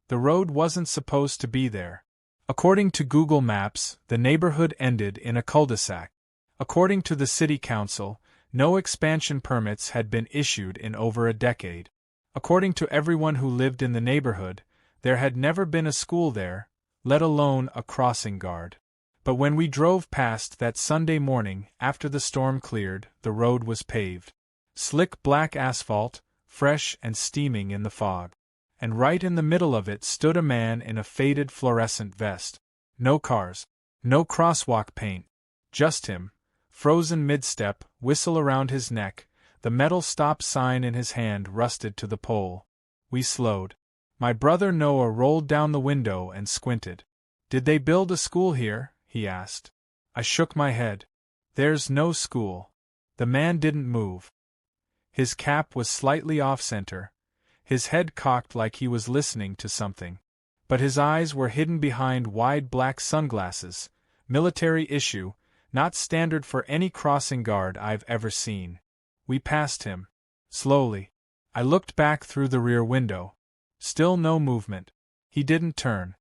The road wasn't supposed to be there. According to Google Maps, the neighborhood ended in a cul-de-sac. According to the city council, no expansion permits had been issued in over a decade. According to everyone who lived in the neighborhood, there had never been a school there, let alone a crossing guard. But when we drove past that Sunday morning after the storm cleared, the road was paved. Slick black asphalt, fresh and steaming in the fog. And right in the middle of it stood a man in a faded fluorescent vest. No cars. No crosswalk paint. Just him, frozen mid-step, whistle around his neck, the metal stop sign in his hand rusted to the pole. We slowed. My brother Noah rolled down the window and squinted. "Did they build a school here?" he asked. I shook my head. "There's no school." The man didn't move. His cap was slightly off-center, his head cocked like he was listening to something. But his eyes were hidden behind wide black sunglasses, military issue, not standard for any crossing guard I've ever seen. We passed him. Slowly. I looked back through the rear window. Still no movement. He didn't turn.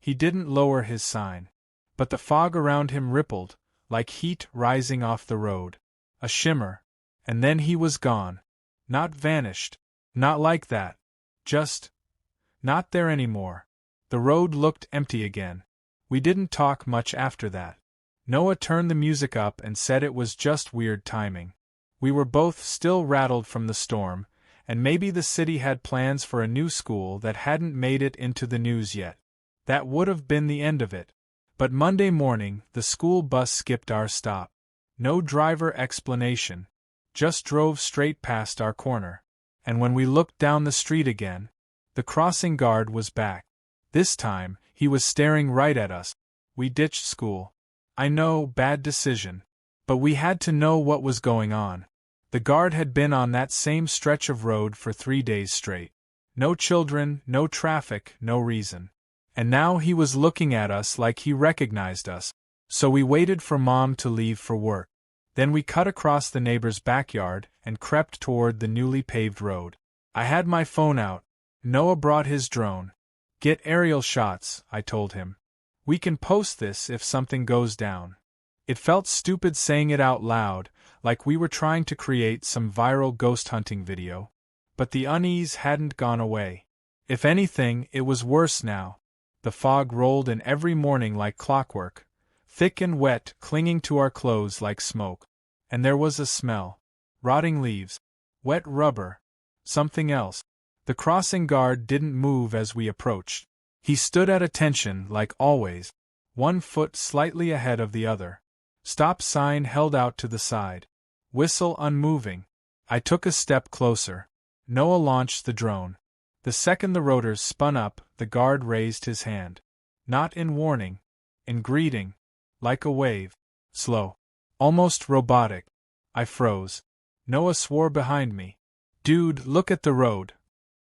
He didn't lower his sign. But the fog around him rippled, like heat rising off the road. A shimmer. And then he was gone. Not vanished. Not like that. Just not there anymore. The road looked empty again. We didn't talk much after that. Noah turned the music up and said it was just weird timing. We were both still rattled from the storm, and maybe the city had plans for a new school that hadn't made it into the news yet. That would have been the end of it. But Monday morning, the school bus skipped our stop. No driver explanation. Just drove straight past our corner. And when we looked down the street again, the crossing guard was back. This time, he was staring right at us. We ditched school. I know, bad decision. But we had to know what was going on. The guard had been on that same stretch of road for 3 days straight. No children, no traffic, no reason. And now he was looking at us like he recognized us. So we waited for Mom to leave for work. Then we cut across the neighbor's backyard and crept toward the newly paved road. I had my phone out. Noah brought his drone. "Get aerial shots," I told him. "We can post this if something goes down." It felt stupid saying it out loud, like we were trying to create some viral ghost hunting video. But the unease hadn't gone away. If anything, it was worse now. The fog rolled in every morning like clockwork, thick and wet, clinging to our clothes like smoke. And there was a smell. Rotting leaves. Wet rubber. Something else. The crossing guard didn't move as we approached. He stood at attention like always, one foot slightly ahead of the other. Stop sign held out to the side. Whistle unmoving. I took a step closer. Noah launched the drone. The second the rotors spun up, the guard raised his hand. Not in warning. In greeting. Like a wave. Slow. Almost robotic. I froze. Noah swore behind me. "Dude, look at the road."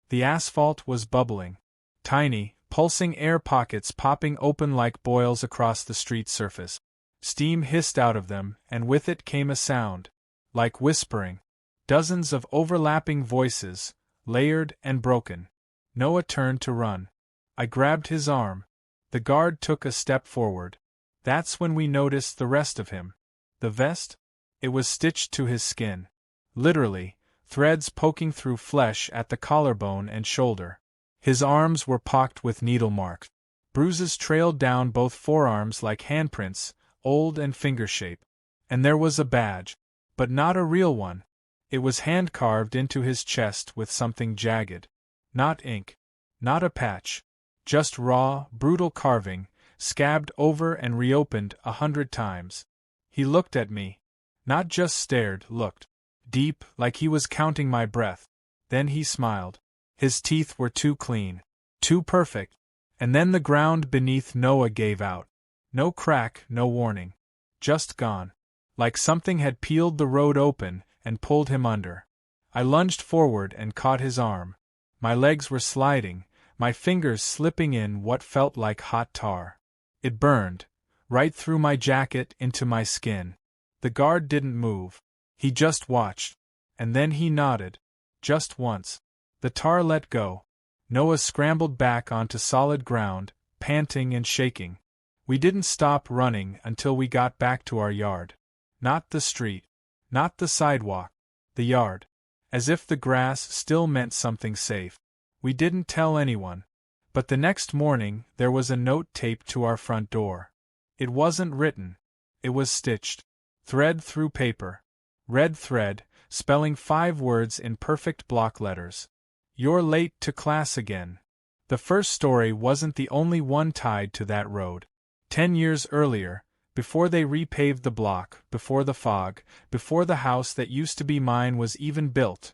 The asphalt was bubbling. Tiny, pulsing air pockets popping open like boils across the street surface. Steam hissed out of them, and with it came a sound. Like whispering. Dozens of overlapping voices, layered and broken. Noah turned to run. I grabbed his arm. The guard took a step forward. That's when we noticed the rest of him. The vest? It was stitched to his skin. Literally, threads poking through flesh at the collarbone and shoulder. His arms were pocked with needle marks. Bruises trailed down both forearms like handprints, old and finger-shaped. And there was a badge. But not a real one. It was hand-carved into his chest with something jagged. Not ink. Not a patch. Just raw, brutal carving, scabbed over and reopened 100 times. He looked at me. Not just stared, looked. Deep, like he was counting my breath. Then he smiled. His teeth were too clean. Too perfect. And then the ground beneath Noah gave out. No crack, no warning. Just gone. Like something had peeled the road open and pulled him under. I lunged forward and caught his arm. My legs were sliding, my fingers slipping in what felt like hot tar. It burned, right through my jacket into my skin. The guard didn't move. He just watched. And then he nodded. Just once. The tar let go. Noah scrambled back onto solid ground, panting and shaking. We didn't stop running until we got back to our yard. Not the street. Not the sidewalk. The yard. As if the grass still meant something safe. We didn't tell anyone. But the next morning there was a note taped to our front door. It wasn't written. It was stitched. Thread through paper. Red thread, spelling 5 words in perfect block letters. You're late to class again. The first story wasn't the only one tied to that road. 10 years earlier, before they repaved the block, before the fog, before the house that used to be mine was even built,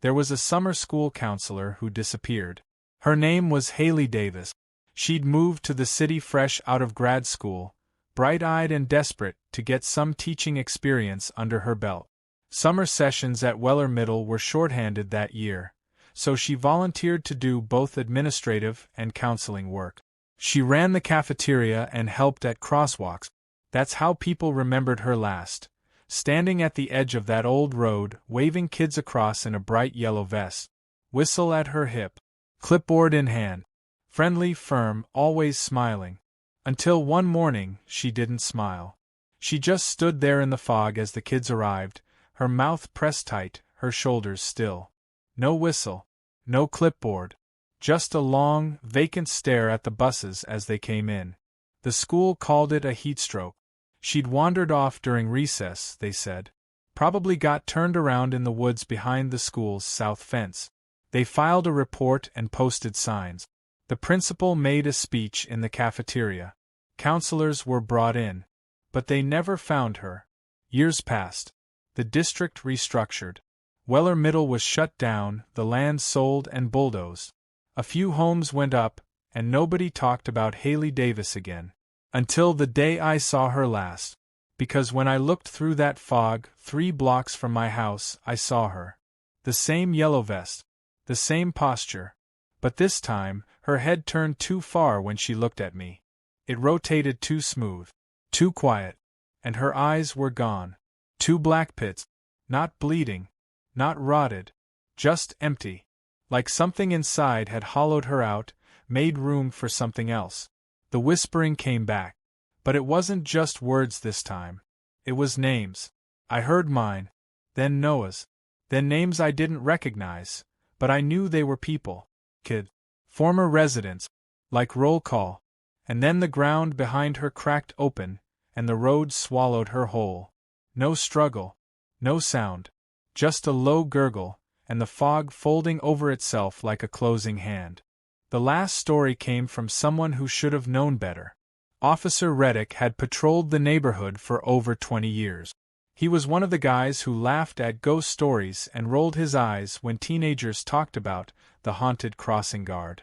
there was a summer school counselor who disappeared. Her name was Haley Davis. She'd moved to the city fresh out of grad school, bright-eyed and desperate to get some teaching experience under her belt. Summer sessions at Weller Middle were shorthanded that year, so she volunteered to do both administrative and counseling work. She ran the cafeteria and helped at crosswalks. That's how people remembered her last, standing at the edge of that old road, waving kids across in a bright yellow vest, whistle at her hip, clipboard in hand, friendly, firm, always smiling. Until one morning, she didn't smile. She just stood there in the fog as the kids arrived, her mouth pressed tight, her shoulders still. No whistle, no clipboard, just a long, vacant stare at the buses as they came in. The school called it a heatstroke. She'd wandered off during recess, they said. Probably got turned around in the woods behind the school's south fence. They filed a report and posted signs. The principal made a speech in the cafeteria. Counselors were brought in. But they never found her. Years passed. The district restructured. Weller Middle was shut down, the land sold and bulldozed. A few homes went up, and nobody talked about Haley Davis again. Until the day I saw her last. Because when I looked through that fog, 3 blocks from my house, I saw her. The same yellow vest. The same posture. But this time, her head turned too far when she looked at me. It rotated too smooth. Too quiet. And her eyes were gone. 2 black pits. Not bleeding. Not rotted. Just empty. Like something inside had hollowed her out, made room for something else. The whispering came back. But it wasn't just words this time. It was names. I heard mine. Then Noah's. Then names I didn't recognize, but I knew they were people. Kid. Former residents. Like roll call. And then the ground behind her cracked open, and the road swallowed her whole. No struggle. No sound. Just a low gurgle, and the fog folding over itself like a closing hand. The last story came from someone who should have known better. Officer Reddick had patrolled the neighborhood for over 20 years. He was one of the guys who laughed at ghost stories and rolled his eyes when teenagers talked about the haunted crossing guard.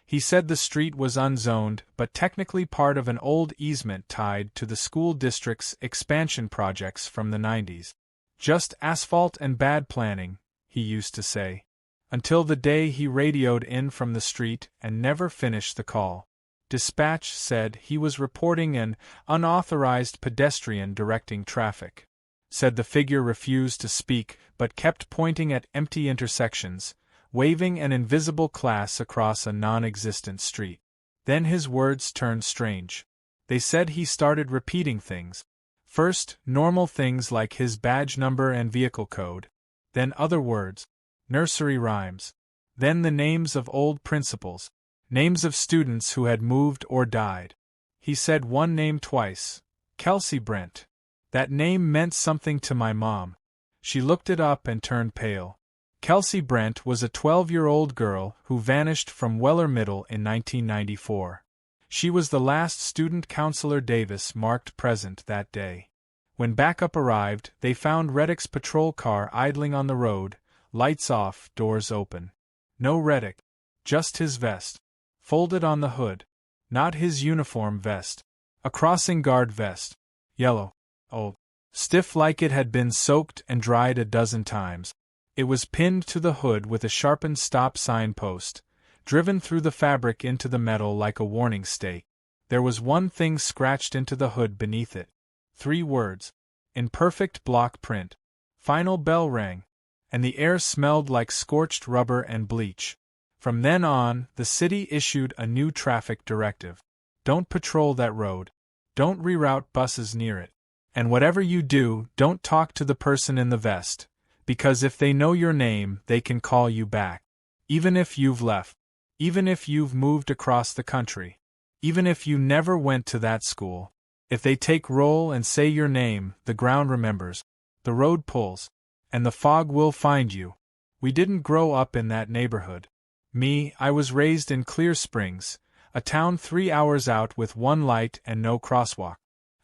He said the street was unzoned but technically part of an old easement tied to the school district's expansion projects from the 90s. Just asphalt and bad planning, he used to say. Until the day he radioed in from the street and never finished the call. Dispatch said he was reporting an unauthorized pedestrian directing traffic. Said the figure refused to speak but kept pointing at empty intersections, waving an invisible class across a non-existent street. Then his words turned strange. They said he started repeating things. First, normal things like his badge number and vehicle code. Then other words. Nursery rhymes. Then the names of old principals. Names of students who had moved or died. He said one name twice. Kelsey Brent. That name meant something to my mom. She looked it up and turned pale. Kelsey Brent was a 12-year-old girl who vanished from Weller Middle in 1994. She was the last student Counselor Davis marked present that day. When backup arrived, they found Reddick's patrol car idling on the road, lights off, doors open. No Reddick. Just his vest. Folded on the hood. Not his uniform vest. A crossing guard vest. Yellow. Old. Stiff like it had been soaked and dried a dozen times. It was pinned to the hood with a sharpened stop signpost, driven through the fabric into the metal like a warning stake. There was one thing scratched into the hood beneath it. 3 words. In perfect block print. Final bell rang. And the air smelled like scorched rubber and bleach. From then on, the city issued a new traffic directive. Don't patrol that road. Don't reroute buses near it. And whatever you do, don't talk to the person in the vest, because if they know your name, they can call you back. Even if you've left. Even if you've moved across the country. Even if you never went to that school. If they take roll and say your name, the ground remembers. The road pulls. And the fog will find you. We didn't grow up in that neighborhood. Me, I was raised in Clear Springs, a town 3 hours out with one light and no crosswalk.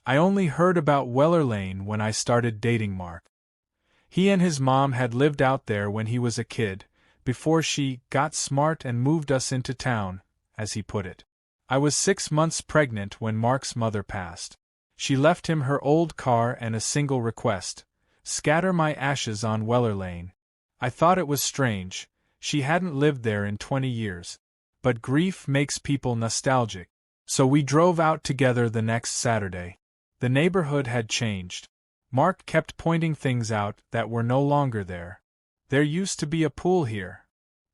I only heard about Weller Lane when I started dating Mark. He and his mom had lived out there when he was a kid, before she got smart and moved us into town, as he put it. I was 6 months pregnant when Mark's mother passed. She left him her old car and a single request: scatter my ashes on Weller Lane. I thought it was strange. She hadn't lived there in 20 years. But grief makes people nostalgic. So we drove out together the next Saturday. The neighborhood had changed. Mark kept pointing things out that were no longer there. There used to be a pool here.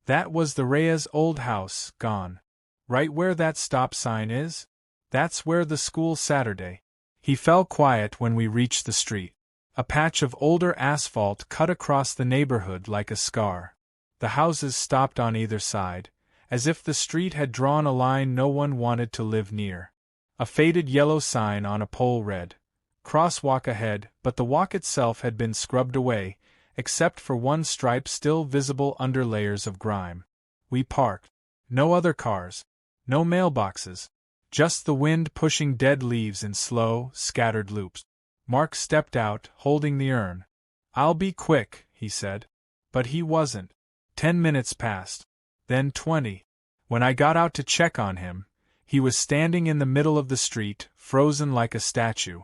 That was the Reyes' old house, gone. Right where that stop sign is? That's where the school Saturday. He fell quiet when we reached the street. A patch of older asphalt cut across the neighborhood like a scar. The houses stopped on either side, as if the street had drawn a line no one wanted to live near. A faded yellow sign on a pole read, "Crosswalk ahead," but the walk itself had been scrubbed away, except for one stripe still visible under layers of grime. We parked. No other cars. No mailboxes. Just the wind pushing dead leaves in slow, scattered loops. Mark stepped out, holding the urn. "I'll be quick," he said. But he wasn't. 10 minutes passed. Then 20. When I got out to check on him, he was standing in the middle of the street, frozen like a statue.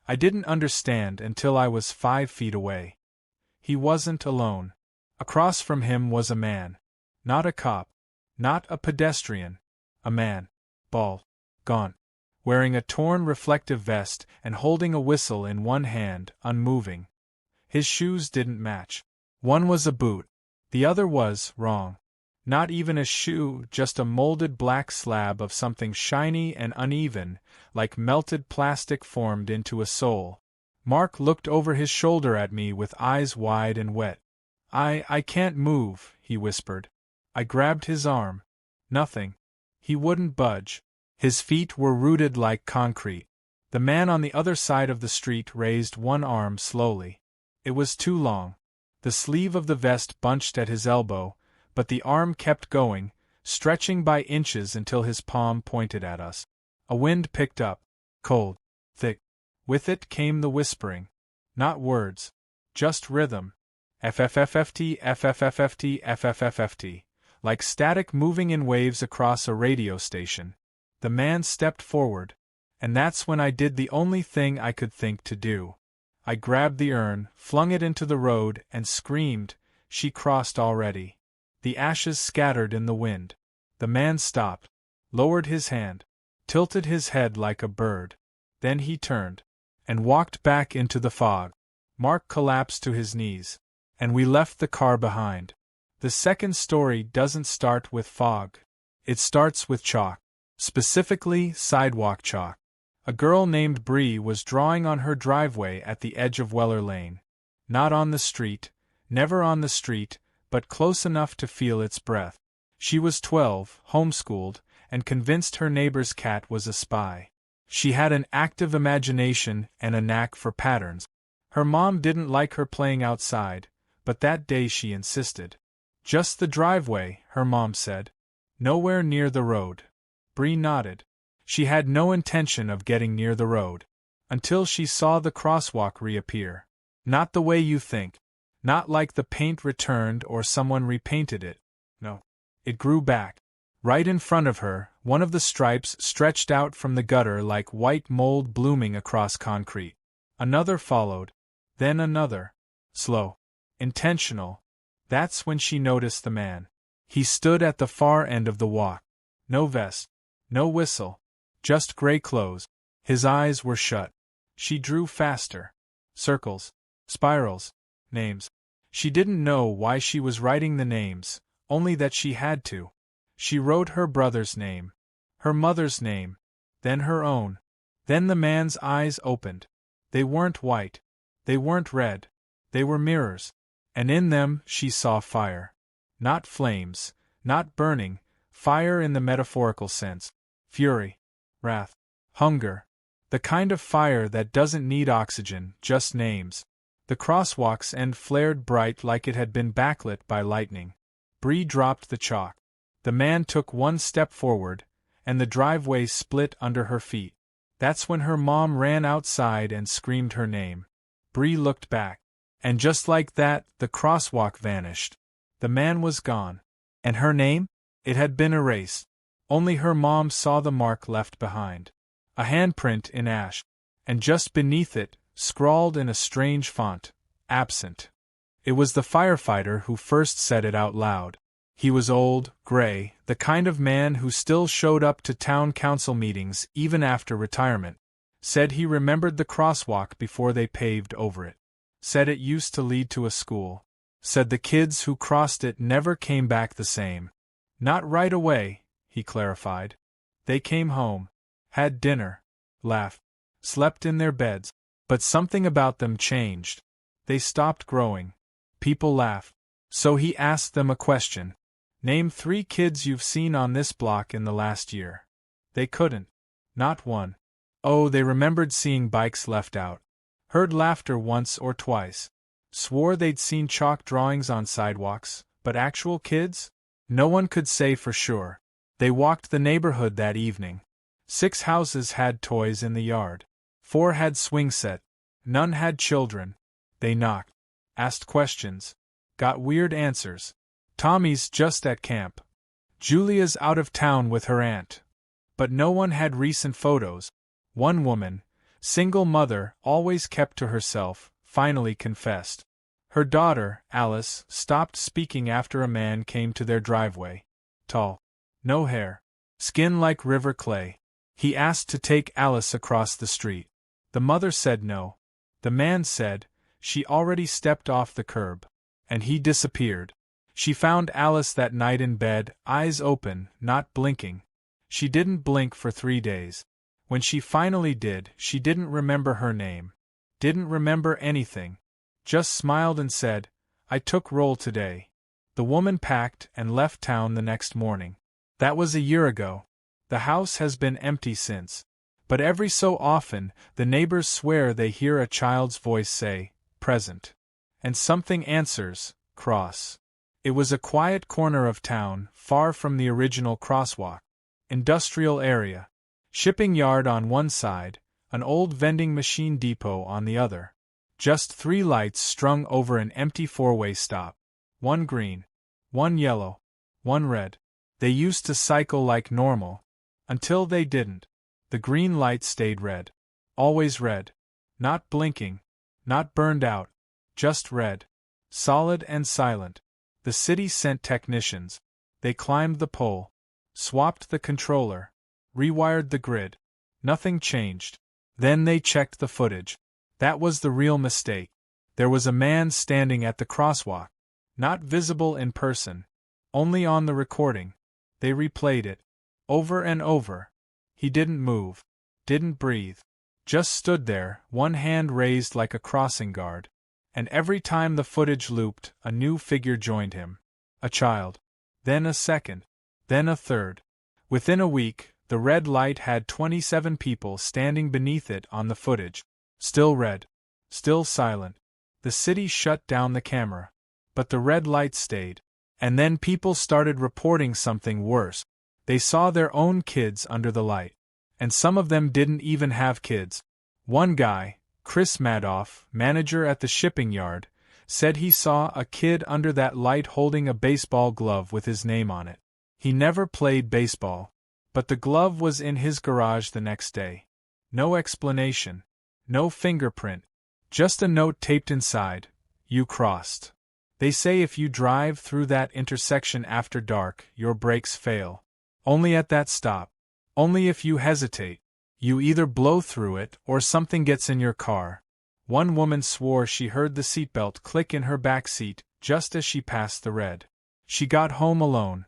I didn't understand until I was 5 feet away. He wasn't alone. Across from him was a man. Not a cop. Not a pedestrian. A man. Bald. Gaunt. Wearing a torn reflective vest and holding a whistle in one hand, unmoving. His shoes didn't match. One was a boot. The other was wrong. Not even a shoe, just a molded black slab of something shiny and uneven, like melted plastic formed into a sole. Mark looked over his shoulder at me with eyes wide and wet. I can't move," he whispered. I grabbed his arm. Nothing. He wouldn't budge. His feet were rooted like concrete. The man on the other side of the street raised one arm slowly. It was too long. The sleeve of the vest bunched at his elbow, but the arm kept going, stretching by inches until his palm pointed at us. A wind picked up. Cold. Thick. With it came the whispering. Not words. Just rhythm. FFFFT, FFFFT, FFFFT. Like static moving in waves across a radio station. The man stepped forward. And that's when I did the only thing I could think to do. I grabbed the urn, flung it into the road, and screamed. She crossed already. The ashes scattered in the wind. The man stopped, lowered his hand, tilted his head like a bird. Then he turned, and walked back into the fog. Mark collapsed to his knees, and we left the car behind. The second story doesn't start with fog. It starts with chalk. Specifically, sidewalk chalk. A girl named Bree was drawing on her driveway at the edge of Weller Lane. Not on the street, never on the street, but close enough to feel its breath. She was 12, homeschooled, and convinced her neighbor's cat was a spy. She had an active imagination and a knack for patterns. Her mom didn't like her playing outside, but that day she insisted. Just the driveway, her mom said. Nowhere near the road. Bree nodded. She had no intention of getting near the road. Until she saw the crosswalk reappear. Not the way you think. Not like the paint returned or someone repainted it. No. It grew back. Right in front of her, one of the stripes stretched out from the gutter like white mold blooming across concrete. Another followed. Then another. Slow. Intentional. That's when she noticed the man. He stood at the far end of the walk. No vest. No whistle. Just gray clothes. His eyes were shut. She drew faster. Circles. Spirals. Names. She didn't know why she was writing the names, only that she had to. She wrote her brother's name, her mother's name, then her own. Then the man's eyes opened. They weren't white. They weren't red. They were mirrors. And in them she saw fire. Not flames, not burning, fire in the metaphorical sense. Fury, wrath, hunger. The kind of fire that doesn't need oxygen, just names. The crosswalk's end flared bright like it had been backlit by lightning. Bree dropped the chalk. The man took one step forward, and the driveway split under her feet. That's when her mom ran outside and screamed her name. Bree looked back. And just like that, the crosswalk vanished. The man was gone. And her name? It had been erased. Only her mom saw the mark left behind. A handprint in ash. And just beneath it, scrawled in a strange font, absent. It was the firefighter who first said it out loud. He was old, gray, the kind of man who still showed up to town council meetings even after retirement. Said he remembered the crosswalk before they paved over it. Said it used to lead to a school. Said the kids who crossed it never came back the same. Not right away, he clarified. They came home, had dinner, laughed, slept in their beds, but something about them changed. They stopped growing. People laughed. So he asked them a question. Name 3 kids you've seen on this block in the last year. They couldn't. Not one. Oh, they remembered seeing bikes left out. Heard laughter once or twice. Swore they'd seen chalk drawings on sidewalks, but actual kids? No one could say for sure. They walked the neighborhood that evening. 6 houses had toys in the yard. 4 had swing set. None had children. They knocked. Asked questions. Got weird answers. Tommy's just at camp. Julia's out of town with her aunt. But no one had recent photos. One woman, single mother, always kept to herself, finally confessed. Her daughter, Alice, stopped speaking after a man came to their driveway. Tall. No hair. Skin like river clay. He asked to take Alice across the street. The mother said no. The man said, she already stepped off the curb. And he disappeared. She found Alice that night in bed, eyes open, not blinking. She didn't blink for 3 days. When she finally did, she didn't remember her name. Didn't remember anything. Just smiled and said, I took roll today. The woman packed and left town the next morning. That was a year ago. The house has been empty since. But every so often, the neighbors swear they hear a child's voice say, present. And something answers, cross. It was a quiet corner of town, far from the original crosswalk. Industrial area. Shipping yard on one side, an old vending machine depot on the other. Just 3 lights strung over an empty 4-way stop. One green, one yellow, one red. They used to cycle like normal. Until they didn't. The green light stayed red. Always red. Not blinking. Not burned out. Just red. Solid and silent. The city sent technicians. They climbed the pole. Swapped the controller. Rewired the grid. Nothing changed. Then they checked the footage. That was the real mistake. There was a man standing at the crosswalk. Not visible in person. Only on the recording. They replayed it. Over and over. He didn't move. Didn't breathe. Just stood there, one hand raised like a crossing guard. And every time the footage looped, a new figure joined him. A child. Then a second. Then a third. Within a week, the red light had 27 people standing beneath it on the footage. Still red. Still silent. The city shut down the camera. But the red light stayed. And then people started reporting something worse. They saw their own kids under the light. And some of them didn't even have kids. One guy, Chris Madoff, manager at the shipping yard, said he saw a kid under that light holding a baseball glove with his name on it. He never played baseball. But the glove was in his garage the next day. No explanation. No fingerprint. Just a note taped inside. You crossed. They say if you drive through that intersection after dark, your brakes fail. Only at that stop. Only if you hesitate. You either blow through it or something gets in your car. One woman swore she heard the seatbelt click in her back seat just as she passed the red. She got home alone.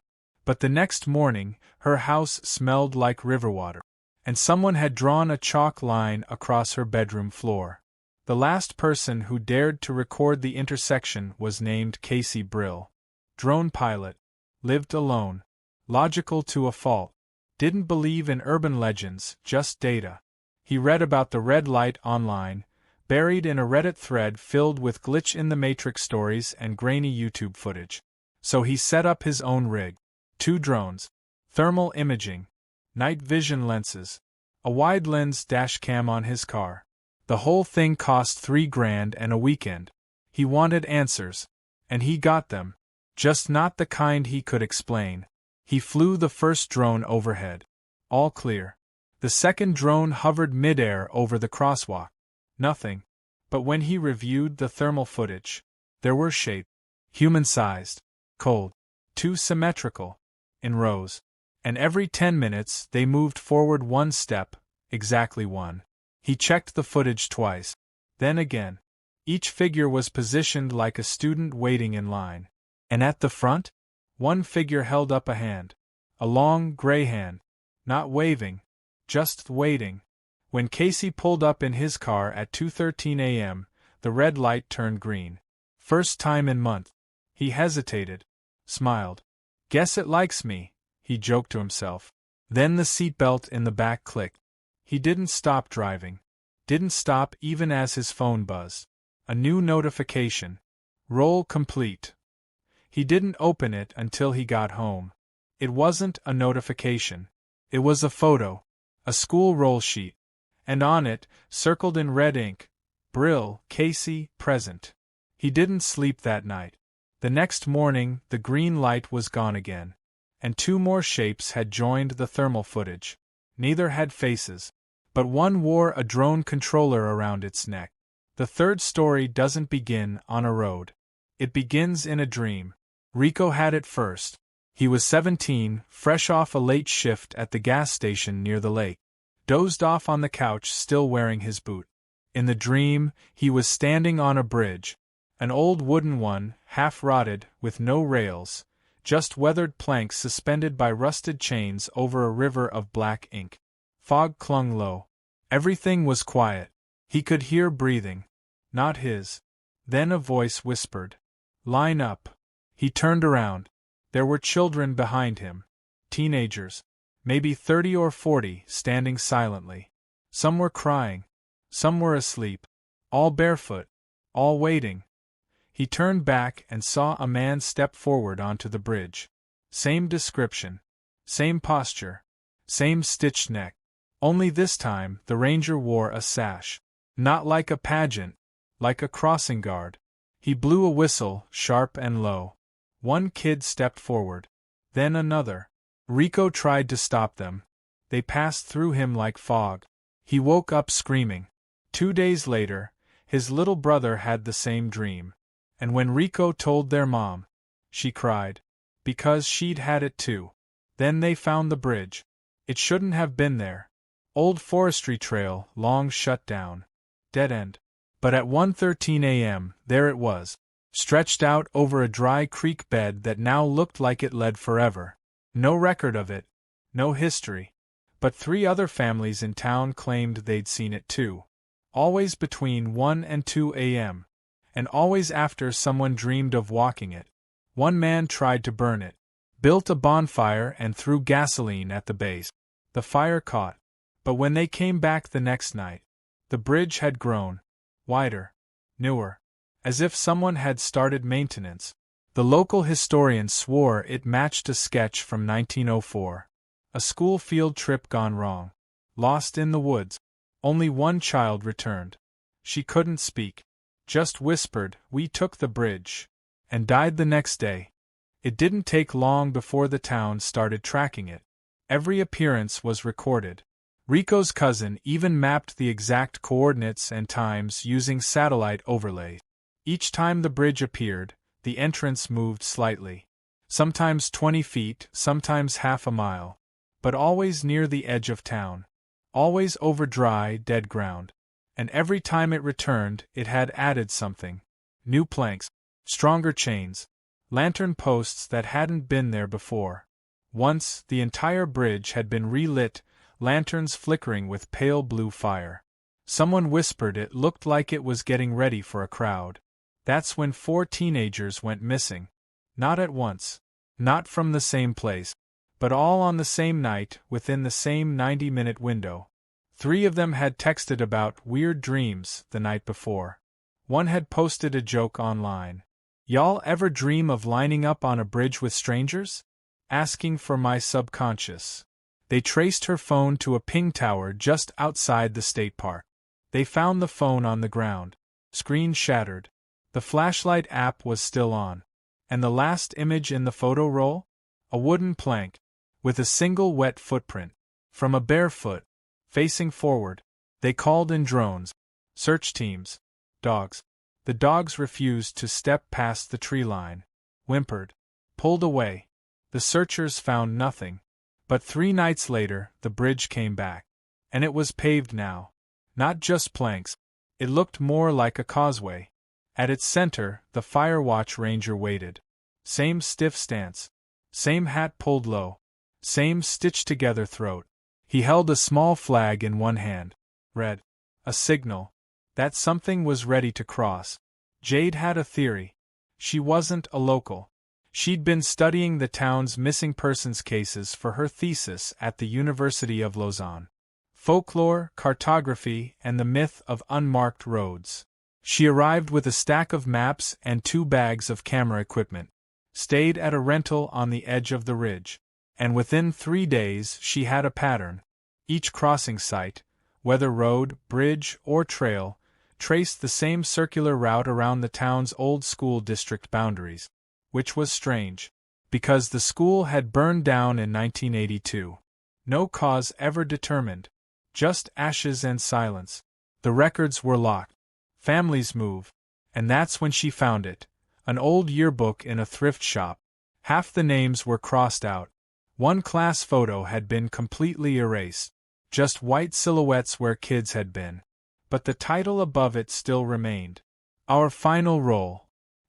But the next morning, her house smelled like river water, and someone had drawn a chalk line across her bedroom floor. The last person who dared to record the intersection was named Casey Brill. Drone pilot. Lived alone. Logical to a fault. Didn't believe in urban legends, just data. He read about the red light online, buried in a Reddit thread filled with glitch-in-the-matrix stories and grainy YouTube footage. So he set up his own rig. 2 drones. Thermal imaging. Night vision lenses. A wide-lens dash cam on his car. The whole thing cost $3,000 and a weekend. He wanted answers. And he got them. Just not the kind he could explain. He flew the first drone overhead. All clear. The second drone hovered midair over the crosswalk. Nothing. But when he reviewed the thermal footage, there were shapes. Human-sized. Cold. 2 symmetrical. In rows. And every 10 minutes they moved forward 1 step, exactly 1. He checked the footage twice. Then again. Each figure was positioned like a student waiting in line. And at the front? One figure held up a hand. A long, gray hand. Not waving. Just waiting. When Casey pulled up in his car at 2:13 a.m., the red light turned green. First time in months. He hesitated. Smiled. Guess it likes me, he joked to himself. Then the seatbelt in the back clicked. He didn't stop driving. Didn't stop even as his phone buzzed. A new notification. Roll complete. He didn't open it until he got home. It wasn't a notification. It was a photo. A school roll sheet. And on it, circled in red ink, Brill, Casey, present. He didn't sleep that night. The next morning, the green light was gone again. And 2 more shapes had joined the thermal footage. Neither had faces. But one wore a drone controller around its neck. The third story doesn't begin on a road. It begins in a dream. Rico had it first. He was 17, fresh off a late shift at the gas station near the lake. Dozed off on the couch, still wearing his boot. In the dream, he was standing on a bridge. An old wooden one, half-rotted, with no rails, just weathered planks suspended by rusted chains over a river of black ink. Fog clung low. Everything was quiet. He could hear breathing. Not his. Then a voice whispered, "Line up." He turned around. There were children behind him. Teenagers. Maybe 30 or 40, standing silently. Some were crying. Some were asleep. All barefoot. All waiting. He turned back and saw a man step forward onto the bridge. Same description. Same posture. Same stitched neck. Only this time the ranger wore a sash. Not like a pageant. Like a crossing guard. He blew a whistle, sharp and low. One kid stepped forward. Then another. Rico tried to stop them. They passed through him like fog. He woke up screaming. 2 days later, his little brother had the same dream. And when Rico told their mom, she cried. Because she'd had it too. Then they found the bridge. It shouldn't have been there. Old forestry trail, long shut down. Dead end. But at 1:13 a.m., there it was. Stretched out over a dry creek bed that now looked like it led forever. No record of it. No history. But 3 other families in town claimed they'd seen it too. Always between 1 and 2 a.m. And always after someone dreamed of walking it. One man tried to burn it. Built a bonfire and threw gasoline at the base. The fire caught. But when they came back the next night, the bridge had grown. Wider. Newer. As if someone had started maintenance. The local historian swore it matched a sketch from 1904. A school field trip gone wrong. Lost in the woods. Only one child returned. She couldn't speak. Just whispered, "We took the bridge." And died the next day. It didn't take long before the town started tracking it. Every appearance was recorded. Rico's cousin even mapped the exact coordinates and times using satellite overlays. Each time the bridge appeared, the entrance moved slightly. Sometimes 20 feet, sometimes half a mile. But always near the edge of town. Always over dry, dead ground. And every time it returned, it had added something. New planks. Stronger chains. Lantern posts that hadn't been there before. Once, the entire bridge had been relit, lanterns flickering with pale blue fire. Someone whispered it looked like it was getting ready for a crowd. That's when 4 teenagers went missing. Not at once. Not from the same place. But all on the same night, within the same 90-minute window. 3 of them had texted about weird dreams the night before. One had posted a joke online. "Y'all ever dream of lining up on a bridge with strangers? Asking for my subconscious." They traced her phone to a ping tower just outside the state park. They found the phone on the ground. Screen shattered. The flashlight app was still on. And the last image in the photo roll? A wooden plank, with a single wet footprint. From a bare foot, facing forward. They called in drones. Search teams. Dogs. The dogs refused to step past the tree line. Whimpered. Pulled away. The searchers found nothing. But 3 nights later, the bridge came back. And it was paved now. Not just planks. It looked more like a causeway. At its center, the firewatch ranger waited. Same stiff stance. Same hat pulled low. Same stitched-together throat. He held a small flag in one hand. Red. A signal. That something was ready to cross. Jade had a theory. She wasn't a local. She'd been studying the town's missing persons cases for her thesis at the University of Lausanne. Folklore, cartography, and the myth of unmarked roads. She arrived with a stack of maps and 2 bags of camera equipment. Stayed at a rental on the edge of the ridge. And within 3 days she had a pattern. Each crossing site, whether road, bridge, or trail, traced the same circular route around the town's old school district boundaries. Which was strange, because the school had burned down in 1982. No cause ever determined. Just ashes and silence. The records were locked. Families move. And that's when she found it. An old yearbook in a thrift shop. Half the names were crossed out. One class photo had been completely erased. Just white silhouettes where kids had been. But the title above it still remained. Our final roll.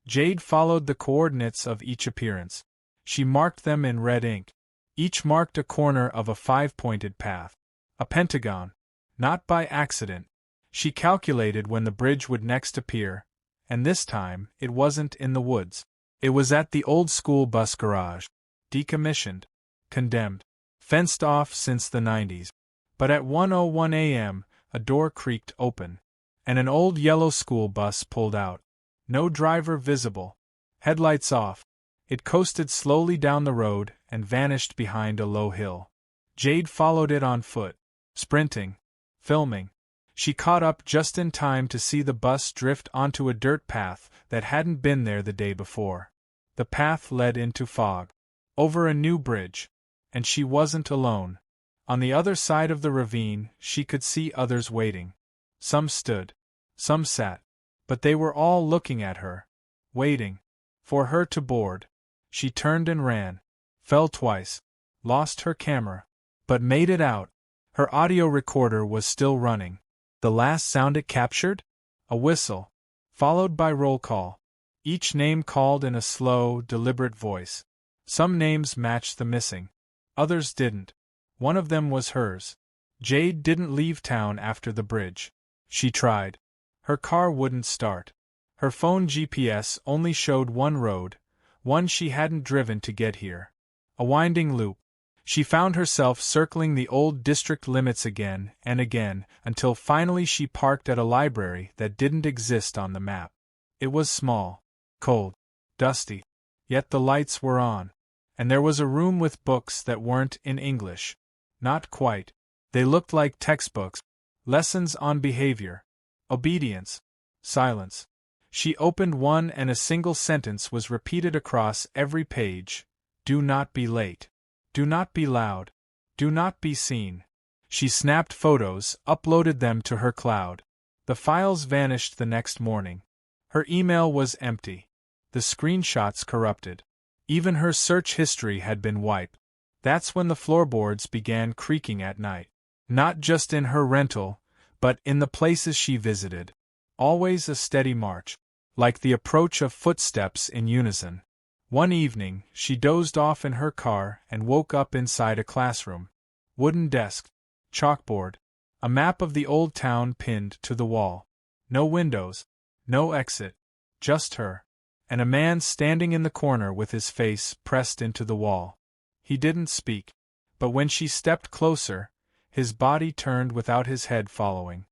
Jade followed the coordinates of each appearance. She marked them in red ink. Each marked a corner of a 5-pointed path. A pentagon. Not by accident. She calculated when the bridge would next appear, and this time it wasn't in the woods. It was at the old school bus garage. Decommissioned. Condemned. Fenced off since the 90s. But at 1:01 a.m., a door creaked open. And an old yellow school bus pulled out. No driver visible. Headlights off. It coasted slowly down the road and vanished behind a low hill. Jade followed it on foot. Sprinting. Filming. She caught up just in time to see the bus drift onto a dirt path that hadn't been there the day before. The path led into fog. Over a new bridge. And she wasn't alone. On the other side of the ravine, she could see others waiting. Some stood. Some sat. But they were all looking at her. Waiting. For her to board. She turned and ran. Fell twice. Lost her camera. But made it out. Her audio recorder was still running. The last sound it captured? A whistle. Followed by roll call. Each name called in a slow, deliberate voice. Some names matched the missing. Others didn't. One of them was hers. Jade didn't leave town after the bridge. She tried. Her car wouldn't start. Her phone GPS only showed one road, one she hadn't driven to get here. A winding loop. She found herself circling the old district limits again and again, until finally she parked at a library that didn't exist on the map. It was small, cold, dusty. Yet the lights were on. And there was a room with books that weren't in English. Not quite. They looked like textbooks. Lessons on behavior. Obedience. Silence. She opened one and a single sentence was repeated across every page. Do not be late. Do not be loud. Do not be seen. She snapped photos, uploaded them to her cloud. The files vanished the next morning. Her email was empty. The screenshots corrupted. Even her search history had been wiped. That's when the floorboards began creaking at night. Not just in her rental, but in the places she visited. Always a steady march. Like the approach of footsteps in unison. One evening, she dozed off in her car and woke up inside a classroom. Wooden desk, chalkboard, a map of the old town pinned to the wall. No windows, no exit, just her. And a man standing in the corner with his face pressed into the wall. He didn't speak, but when she stepped closer, his body turned without his head following.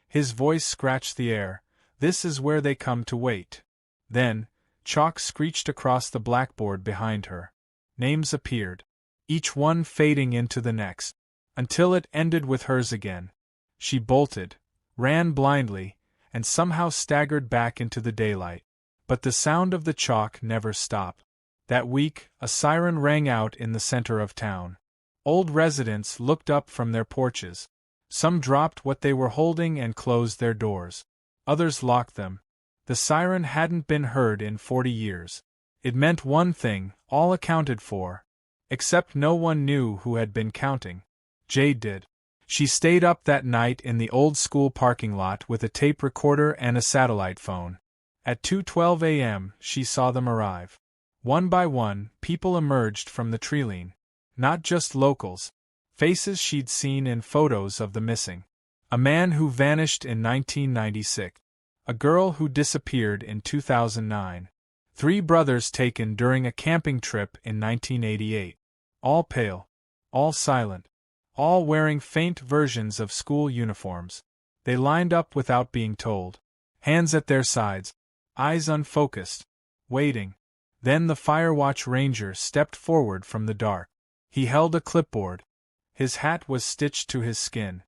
His voice scratched the air. "This is where they come to wait." Then, chalk screeched across the blackboard behind her. Names appeared, each one fading into the next, until it ended with hers again. She bolted, ran blindly, and somehow staggered back into the daylight. But the sound of the chalk never stopped. That week, a siren rang out in the center of town. Old residents looked up from their porches. Some dropped what they were holding and closed their doors. Others locked them. The siren hadn't been heard in 40 years. It meant one thing, all accounted for. Except no one knew who had been counting. Jade did. She stayed up that night in the old school parking lot with a tape recorder and a satellite phone. At 2:12 a.m., she saw them arrive. One by one, people emerged from the treeline. Not just locals. Faces she'd seen in photos of the missing. A man who vanished in 1996. A girl who disappeared in 2009. 3 brothers taken during a camping trip in 1988. All pale. All silent. All wearing faint versions of school uniforms. They lined up without being told. Hands at their sides. Eyes unfocused. Waiting. Then the firewatch ranger stepped forward from the dark. He held a clipboard. His hat was stitched to his skin.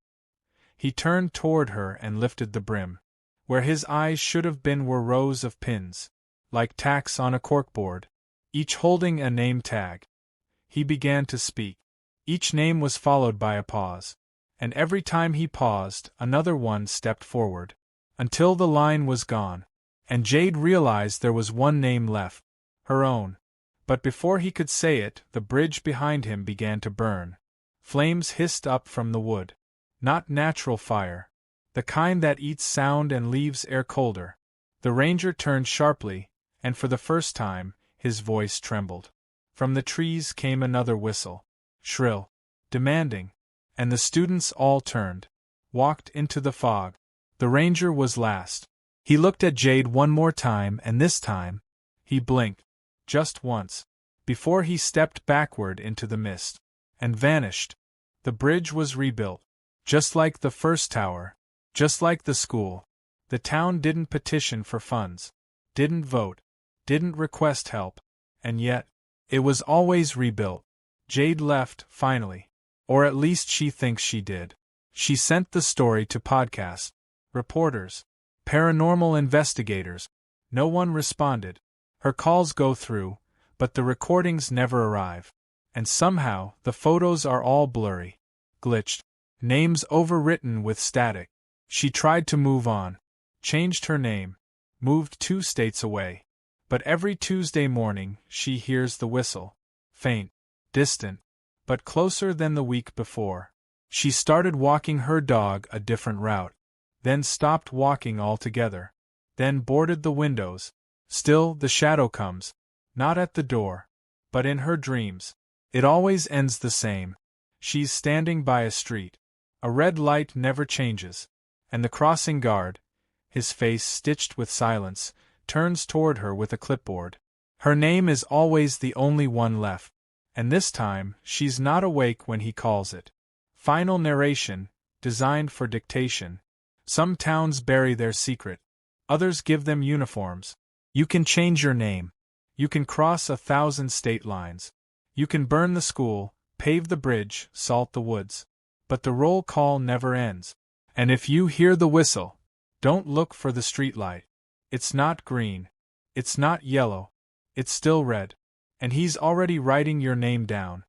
He turned toward her and lifted the brim. Where his eyes should have been were rows of pins, like tacks on a corkboard, each holding a name tag. He began to speak. Each name was followed by a pause, and every time he paused, another one stepped forward, until the line was gone, and Jade realized there was one name left, her own. But before he could say it, the bridge behind him began to burn. Flames hissed up from the wood. Not natural fire. The kind that eats sound and leaves air colder. The ranger turned sharply, and for the first time, his voice trembled. From the trees came another whistle. Shrill. Demanding. And the students all turned. Walked into the fog. The ranger was last. He looked at Jade one more time, and this time, he blinked. Just once. Before he stepped backward into the mist. And vanished. The bridge was rebuilt. Just like the first tower. Just like the school. The town didn't petition for funds. Didn't vote. Didn't request help. And yet, it was always rebuilt. Jade left, finally. Or at least she thinks she did. She sent the story to podcasts. Reporters. Paranormal investigators. No one responded. Her calls go through, but the recordings never arrive. And somehow, the photos are all blurry. Glitched. Names overwritten with static. She tried to move on. Changed her name. Moved 2 states away. But every Tuesday morning, she hears the whistle. Faint. Distant. But closer than the week before. She started walking her dog a different route. Then stopped walking altogether. Then boarded the windows. Still, the shadow comes. Not at the door. But in her dreams. It always ends the same. She's standing by a street. A red light never changes. And the crossing guard, his face stitched with silence, turns toward her with a clipboard. Her name is always the only one left. And this time, she's not awake when he calls it. Final narration, designed for dictation. Some towns bury their secret. Others give them uniforms. You can change your name. You can cross 1,000 state lines. You can burn the school, pave the bridge, salt the woods. But the roll call never ends. And if you hear the whistle, don't look for the streetlight. It's not green. It's not yellow. It's still red. And he's already writing your name down.